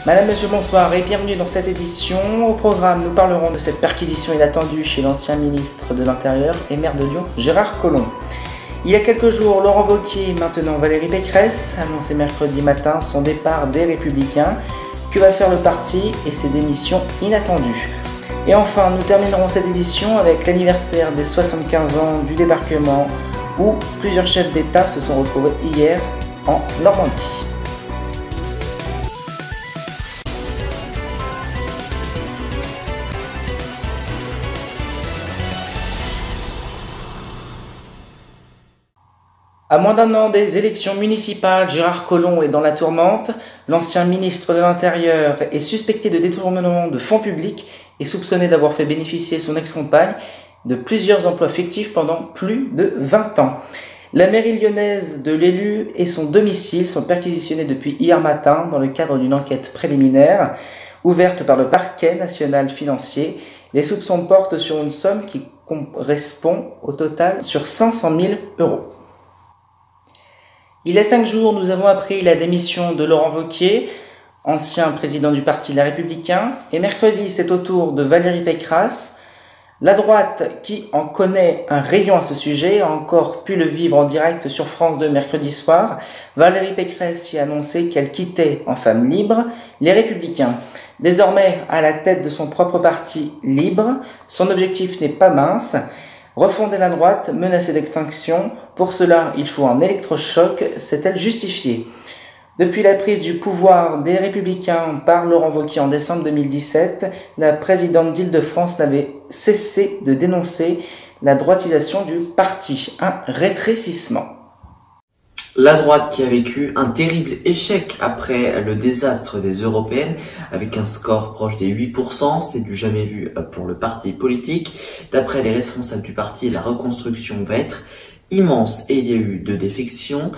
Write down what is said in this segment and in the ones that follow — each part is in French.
Madame, Monsieur, bonsoir et bienvenue dans cette édition. Au programme, nous parlerons de cette perquisition inattendue chez l'ancien ministre de l'Intérieur et maire de Lyon, Gérard Collomb. Il y a quelques jours, Laurent Wauquiez, maintenant Valérie Pécresse, annonçait mercredi matin son départ des Républicains. Que va faire le parti et ses démissions inattendues? Et enfin, nous terminerons cette édition avec l'anniversaire des 75 ans du débarquement où plusieurs chefs d'État se sont retrouvés hier en Normandie. À moins d'un an des élections municipales, Gérard Collomb est dans la tourmente. L'ancien ministre de l'Intérieur est suspecté de détournement de fonds publics et soupçonné d'avoir fait bénéficier son ex-compagne de plusieurs emplois fictifs pendant plus de 20 ans. La mairie lyonnaise de l'élu et son domicile sont perquisitionnés depuis hier matin dans le cadre d'une enquête préliminaire ouverte par le parquet national financier. Les soupçons portent sur une somme qui correspond au total sur 500 000 €. Il y a 5 jours, nous avons appris la démission de Laurent Wauquiez, ancien président du parti Les Républicains, et mercredi, c'est au tour de Valérie Pécresse. La droite, qui en connaît un rayon à ce sujet, a encore pu le vivre en direct sur France 2 mercredi soir. Valérie Pécresse y a annoncé qu'elle quittait en femme libre Les Républicains. Désormais, à la tête de son propre parti libre, son objectif n'est pas mince. Refonder la droite, menacée d'extinction, pour cela il faut un électrochoc, s'est-elle justifiée. Depuis la prise du pouvoir des Républicains par Laurent Wauquiez en décembre 2017, la présidente d'Île-de-France n'avait cessé de dénoncer la droitisation du parti, un rétrécissement. La droite qui a vécu un terrible échec après le désastre des européennes avec un score proche des 8%, c'est du jamais vu pour le parti politique. D'après les responsables du parti, la reconstruction va être immense et il y a eu 2 défections.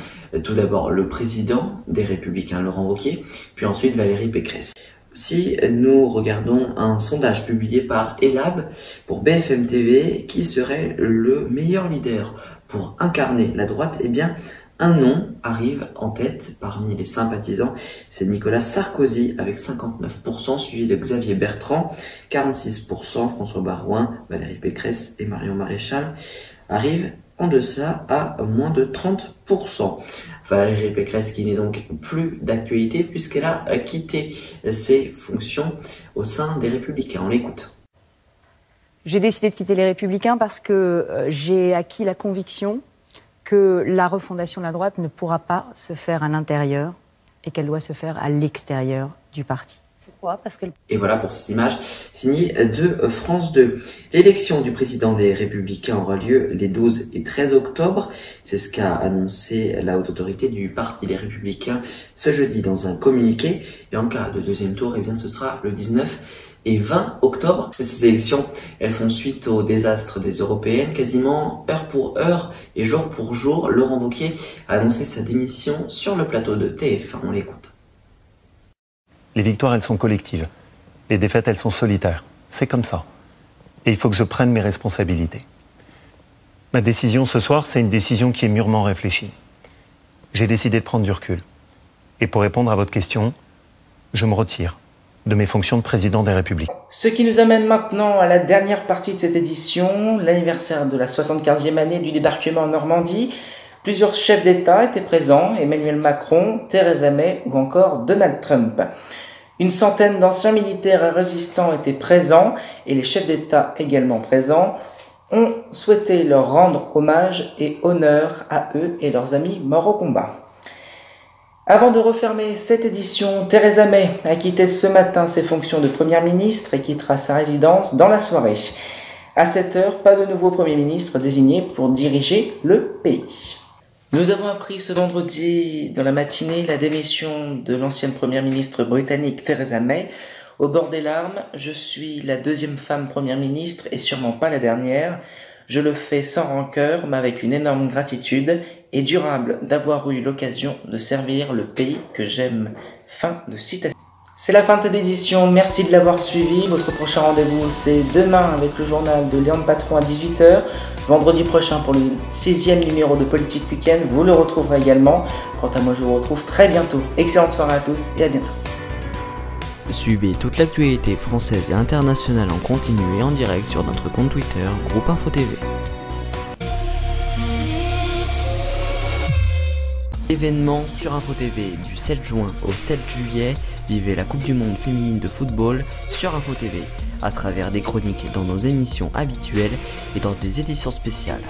Tout d'abord le président des Républicains, Laurent Wauquiez, puis ensuite Valérie Pécresse. Si nous regardons un sondage publié par Elab pour BFM TV, qui serait le meilleur leader pour incarner la droite, eh bien, un nom arrive en tête parmi les sympathisants, c'est Nicolas Sarkozy avec 59%, suivi de Xavier Bertrand, 46%, François Baroin, Valérie Pécresse et Marion Maréchal arrivent en deçà à moins de 30%. Valérie Pécresse qui n'est donc plus d'actualité puisqu'elle a quitté ses fonctions au sein des Républicains. On l'écoute. J'ai décidé de quitter les Républicains parce que j'ai acquis la conviction que la refondation de la droite ne pourra pas se faire à l'intérieur et qu'elle doit se faire à l'extérieur du parti. Pourquoi? Parce que... Et voilà pour ces images signées de France 2. L'élection du président des Républicains aura lieu les 12 et 13 octobre. C'est ce qu'a annoncé la haute autorité du parti Les Républicains ce jeudi dans un communiqué. Et en cas de deuxième tour, eh bien, ce sera le 19 et 20 octobre. Ces élections, elles font suite au désastre des européennes. Quasiment heure pour heure et jour pour jour, Laurent Wauquiez a annoncé sa démission sur le plateau de TF1. On l'écoute. Les victoires, elles sont collectives. Les défaites, elles sont solitaires. C'est comme ça. Et il faut que je prenne mes responsabilités. Ma décision ce soir, c'est une décision qui est mûrement réfléchie. J'ai décidé de prendre du recul. Et pour répondre à votre question, je me retire de mes fonctions de président des Républiques. Ce qui nous amène maintenant à la dernière partie de cette édition, l'anniversaire de la 75e année du débarquement en Normandie. Plusieurs chefs d'État étaient présents, Emmanuel Macron, Theresa May ou encore Donald Trump. Une centaine d'anciens militaires et résistants étaient présents et les chefs d'État également présents ont souhaité leur rendre hommage et honneur à eux et leurs amis morts au combat. Avant de refermer cette édition, Theresa May a quitté ce matin ses fonctions de Première ministre et quittera sa résidence dans la soirée. À 7 h, pas de nouveau Premier ministre désigné pour diriger le pays. Nous avons appris ce vendredi dans la matinée la démission de l'ancienne Première ministre britannique Theresa May. Au bord des larmes, je suis la 2e femme Première ministre et sûrement pas la dernière. Je le fais sans rancœur, mais avec une énorme gratitude et durable d'avoir eu l'occasion de servir le pays que j'aime. Fin de citation. C'est la fin de cette édition, merci de l'avoir suivi. Votre prochain rendez-vous, c'est demain avec le journal de Léon Patron à 18 h. Vendredi prochain pour le 6e numéro de Politique Week-end, vous le retrouverez également. Quant à moi, je vous retrouve très bientôt. Excellente soirée à tous et à bientôt. Suivez toute l'actualité française et internationale en continu et en direct sur notre compte Twitter, Groupe Info TV. Événement sur Info TV du 7 juin au 7 juillet, vivez la Coupe du Monde féminine de football sur Info TV, à travers des chroniques dans nos émissions habituelles et dans des éditions spéciales.